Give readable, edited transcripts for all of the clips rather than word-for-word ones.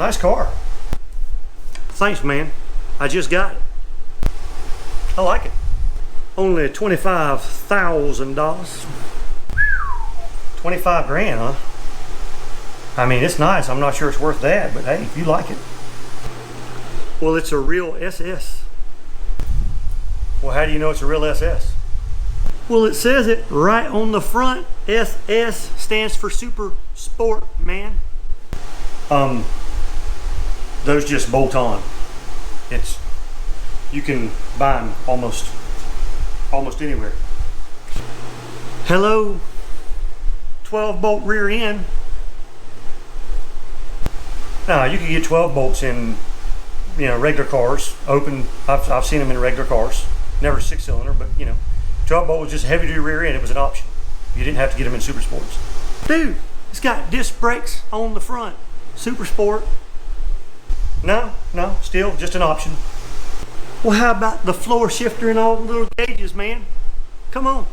Nice car. Thanks, man. I just got it. I like it. Only $25,000. 25 grand, huh? I mean, it's nice. I'm not sure it's worth that, but hey, if you like it. Well, it's a real SS. Well, how do you know it's a real SS? Well, it says it right on the front. SS stands for Super Sport, man. Those just bolt on. You can buy them almost anywhere. Hello, 12-bolt rear end. Now you can get 12 bolts in, regular cars. Open. I've seen them in regular cars. Never 6-cylinder, but 12 bolt was just a heavy duty rear end. It was an option. You didn't have to get them in Super Sports. Dude, it's got disc brakes on the front. Super Sport. No, still just an option. Well, how about the floor shifter and all the little gauges, man? Come on.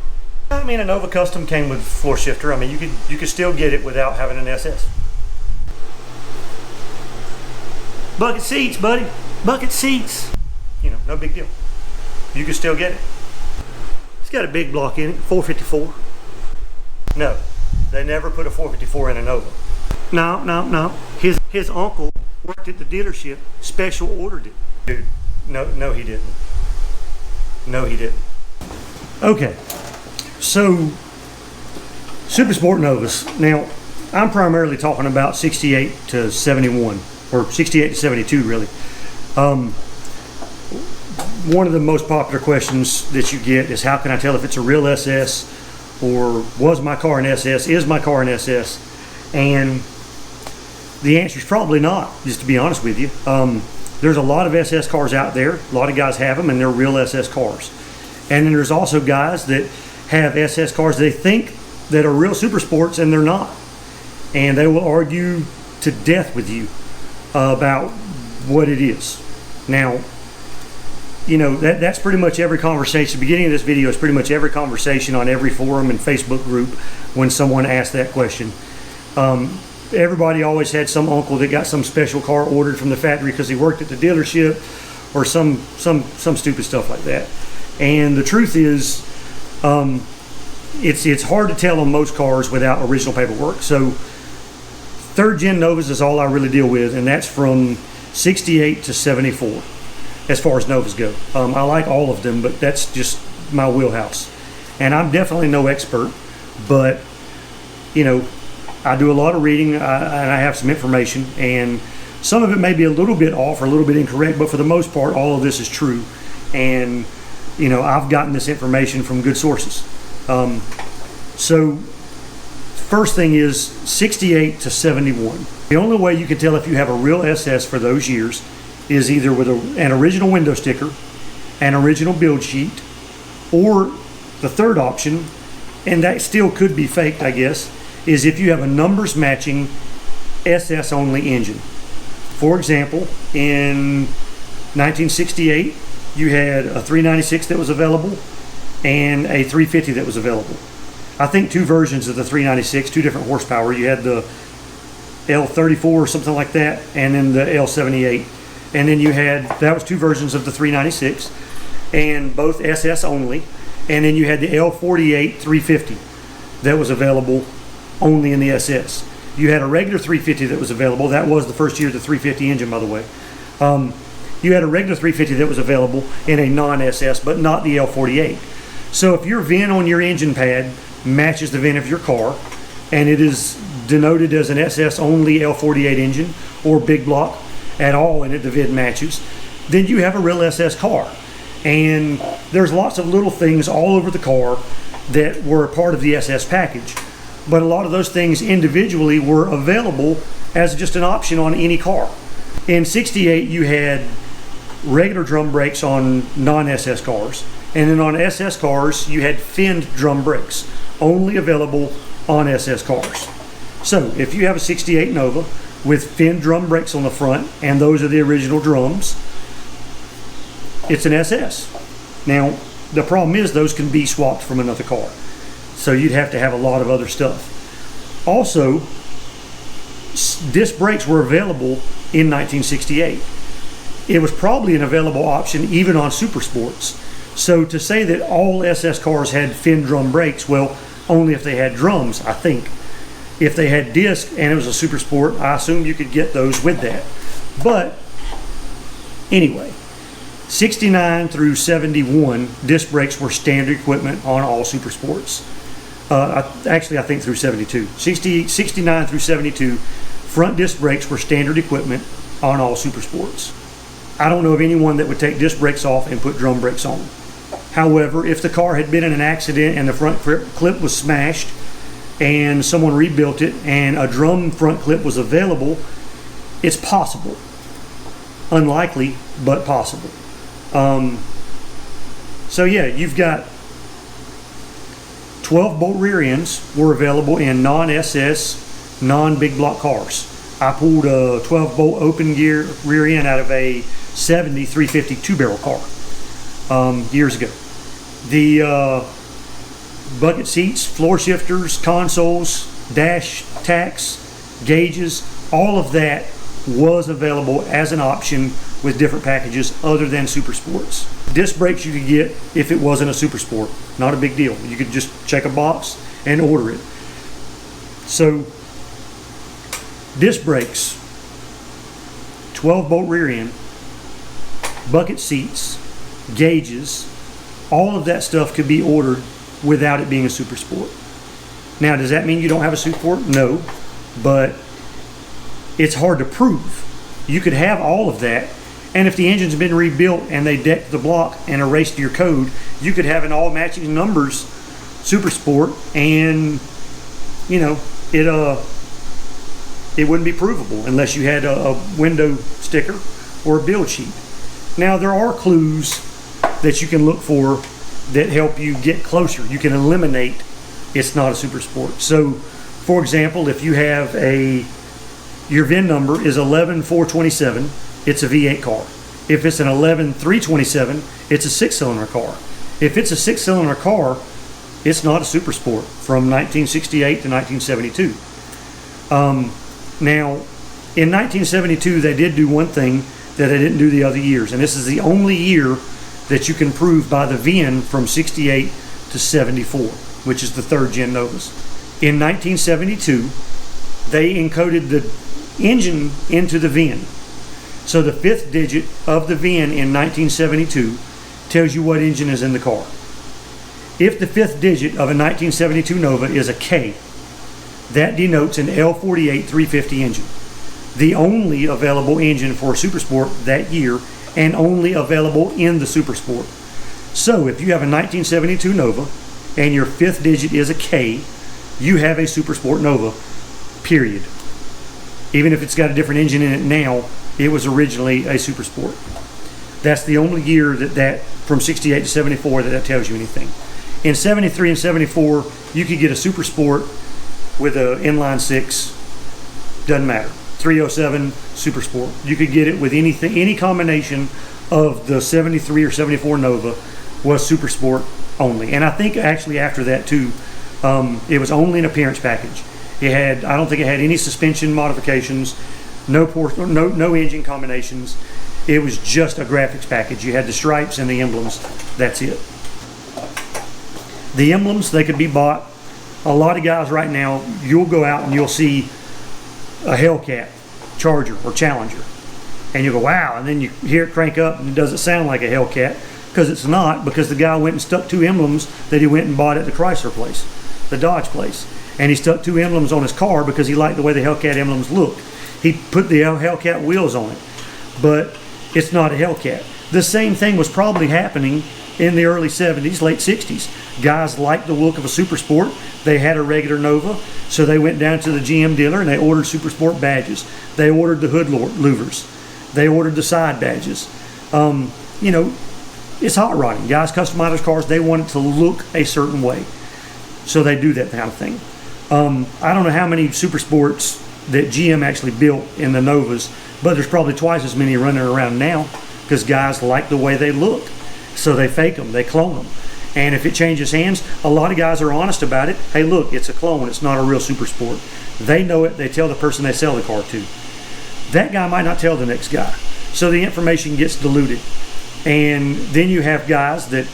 I mean, a Nova Custom came with floor shifter. I mean, you could still get it without having an SS. Bucket seats, buddy. Bucket seats. No big deal. You can still get it. It's got a big block in it, 454. No, they never put a 454 in a Nova. No. His uncle worked at the dealership, special ordered it. Dude, no he didn't. No he didn't. Okay, so Super Sport Novas. Now, I'm primarily talking about 68 to 71, or 68 to 72 really. One of the most popular questions that you get is, how can I tell if it's a real SS, or was my car an SS, is my car an SS? And the answer is probably not, just to be honest with you. There's a lot of SS cars out there. A lot of guys have them, and they're real SS cars. And then there's also guys that have SS cars they think that are real Super Sports, and they're not. And they will argue to death with you about what it is. Now, that's pretty much every conversation. The beginning of this video is pretty much every conversation on every forum and Facebook group when someone asks that question. Everybody always had some uncle that got some special car ordered from the factory because he worked at the dealership, or some stupid stuff like that. And the truth is, it's hard to tell on most cars without original paperwork. So 3rd gen Novas is all I really deal with, and that's from 68 to 74 as far as Novas go. I like all of them, but that's just my wheelhouse. And I'm definitely no expert, but I do a lot of reading, and I have some information, and some of it may be a little bit off or a little bit incorrect, but for the most part, all of this is true. And I've gotten this information from good sources. So first thing is 68 to 71. The only way you can tell if you have a real SS for those years is either with an original window sticker, an original build sheet, or the third option, and that still could be faked, I guess, is if you have a numbers matching SS only engine. For example, in 1968, you had a 396 that was available and a 350 that was available. I think 2 versions of the 396, 2 different horsepower. You had the L34 or something like that, and then the L78. And then you had, that was 2 versions of the 396, and both SS only. And then you had the L48 350 that was available only in the SS. You had a regular 350 that was available. That was the first year of the 350 engine, by the way. You had a regular 350 that was available in a non-SS, but not the L48. So if your VIN on your engine pad matches the VIN of your car, and it is denoted as an SS only L48 engine, or big block at all, and the VIN matches, then you have a real SS car. And there's lots of little things all over the car that were a part of the SS package. But a lot of those things individually were available as just an option on any car. In 68, you had regular drum brakes on non-SS cars. And then on SS cars, you had finned drum brakes, only available on SS cars. So if you have a 68 Nova with finned drum brakes on the front, and those are the original drums, it's an SS. Now, the problem is those can be swapped from another car. So you'd have to have a lot of other stuff. Also, disc brakes were available in 1968. It was probably an available option even on super sports. So to say that all SS cars had fin drum brakes, well, only if they had drums, I think. If they had disc and it was a super sport, I assume you could get those with that. But anyway, 69 through 71, disc brakes were standard equipment on all super sports. Actually, I think through 72. 69 through 72, front disc brakes were standard equipment on all super sports. I don't know of anyone that would take disc brakes off and put drum brakes on. However, if the car had been in an accident and the front clip was smashed and someone rebuilt it and a drum front clip was available, it's possible. Unlikely, but possible. So yeah, you've got 12 bolt rear ends were available in non-SS, non-big block cars. I pulled a 12 bolt open gear rear end out of a 70 350 two-barrel car years ago. The bucket seats, floor shifters, consoles, dash tacks, gauges, all of that was available as an option with different packages other than super sports. Disc brakes you could get if it wasn't a super sport. Not a big deal. You could just check a box and order it. So disc brakes, 12 bolt rear end, bucket seats, gauges, all of that stuff could be ordered without it being a super sport. Now, does that mean you don't have a super sport? No, but it's hard to prove. You could have all of that, and if the engine's been rebuilt and they decked the block and erased your code, you could have an all matching numbers super sport, and you know it wouldn't be provable unless you had a window sticker or a build sheet. Now, there are clues that you can look for that help you get closer. You can eliminate it's not a super sport. So, for example, if you have your VIN number is 11427, it's a V8 car. If it's an 11327, it's a 6-cylinder car. If it's a 6-cylinder car, it's not a super sport from 1968 to 1972. Now, in 1972, they did do one thing that they didn't do the other years, and this is the only year that you can prove by the VIN from 68 to 74, which is the third gen Novas. In 1972, they encoded the engine into the VIN. So the fifth digit of the VIN in 1972 tells you what engine is in the car. If the fifth digit of a 1972 Nova is a K, that denotes an L48 350 engine. The only available engine for a Super Sport that year, and only available in the Super Sport. So if you have a 1972 Nova and your fifth digit is a K, you have a Super Sport Nova, period. Even if it's got a different engine in it now, it was originally a Super Sport. That's the only year that from 68 to 74 that tells you anything. In 73 and 74, you could get a Super Sport with an inline six, doesn't matter. 307 Super Sport. You could get it with anything, any combination of the 73 or 74 Nova was Super Sport only. And I think actually after that too, it was only an appearance package. It had, I don't think it had any suspension modifications, no engine combinations. It was just a graphics package. You had the stripes and the emblems. That's it. The emblems, they could be bought. A lot of guys right now, you'll go out and you'll see a Hellcat, Charger, or Challenger, and you go, wow, and then you hear it crank up and it doesn't sound like a Hellcat, because it's not, because the guy went and stuck two emblems that he went and bought at the Chrysler place, the Dodge place, and he stuck two emblems on his car because he liked the way the Hellcat emblems looked. He put the Hellcat wheels on it, but it's not a Hellcat. The same thing was probably happening in the early 70s, late 60s. Guys liked the look of a Super Sport. They had a regular Nova, so they went down to the GM dealer and they ordered Super Sport badges. They ordered the hood louvers. They ordered the side badges. You know, it's hot rodding. Guys customize their cars. They want it to look a certain way, so they do that kind of thing. I don't know how many Super Sports that GM actually built in the Novas, but there's probably twice as many running around now because guys like the way they look. So they fake them, they clone them. And if it changes hands, a lot of guys are honest about it. Hey, look, it's a clone, it's not a real Super Sport. They know it. They tell the person they sell the car to. That guy might not tell the next guy. So the information gets diluted. And then you have guys that,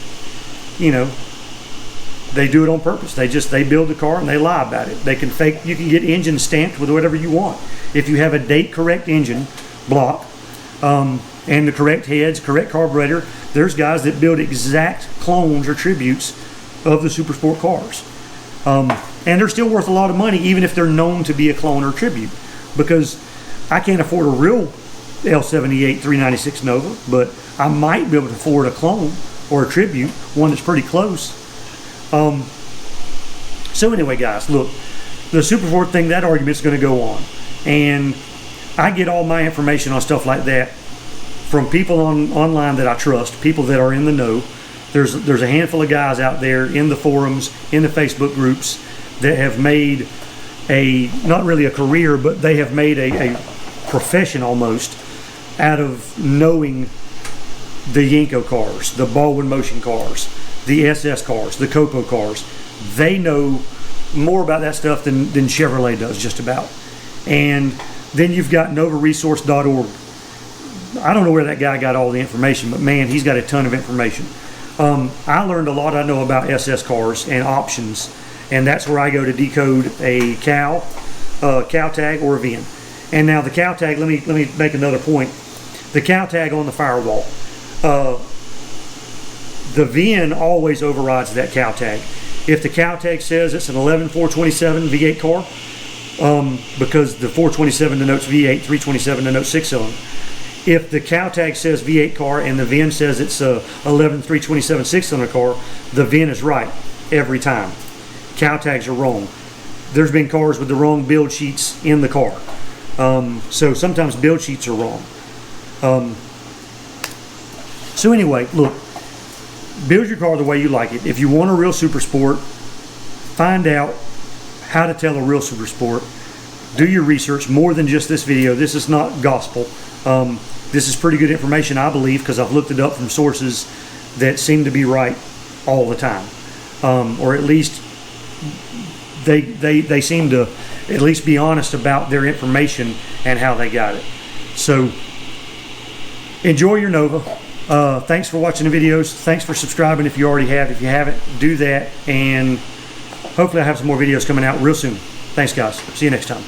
you know, they do it on purpose. They build the car and they lie about it. They can fake. You can get engine stamped with whatever you want. If you have a date correct engine block and the correct heads, correct carburetor, there's guys that build exact clones or tributes of the super sport cars. And they're still worth a lot of money, even if they're known to be a clone or tribute, because I can't afford a real L78 396 Nova, but I might be able to afford a clone or a tribute, one that's pretty close. So anyway, guys, look, the super sport thing, that argument's going to go on, and I get all my information on stuff like that from people online that I trust, people that are in the know. There's a handful of guys out there in the forums, in the Facebook groups, that have made not really a career, but they have made a profession almost out of knowing the Yenko cars, the Baldwin Motion cars, the SS cars, the Copo cars. They know more about that stuff than Chevrolet does, just about. And then you've got NovaResource.org. I don't know where that guy got all the information, but man, he's got a ton of information. I learned a lot I know about SS cars and options, and that's where I go to decode a cow tag or a VIN. And now the cow tag, let me make another point. The cow tag on the firewall, the VIN always overrides that cow tag. If the cow tag says it's an 11-427 V8 car, because the 427 denotes V8, 327 denotes 6-cylinder. If the cow tag says V8 car and the VIN says it's a 11-327 6-cylinder car, the VIN is right every time. Cow tags are wrong. There's been cars with the wrong build sheets in the car. So sometimes build sheets are wrong. So anyway, look, build your car the way you like it. If you want a real super sport, find out how to tell a real super sport. Do your research, more than just this video. This is not gospel. This is pretty good information, I believe, because I've looked it up from sources that seem to be right all the time, or at least they seem to at least be honest about their information and how they got it. So enjoy your Nova. Thanks for watching the videos. Thanks for subscribing if you already have. If you haven't, do that, and hopefully I have some more videos coming out real soon. Thanks, guys. See you next time.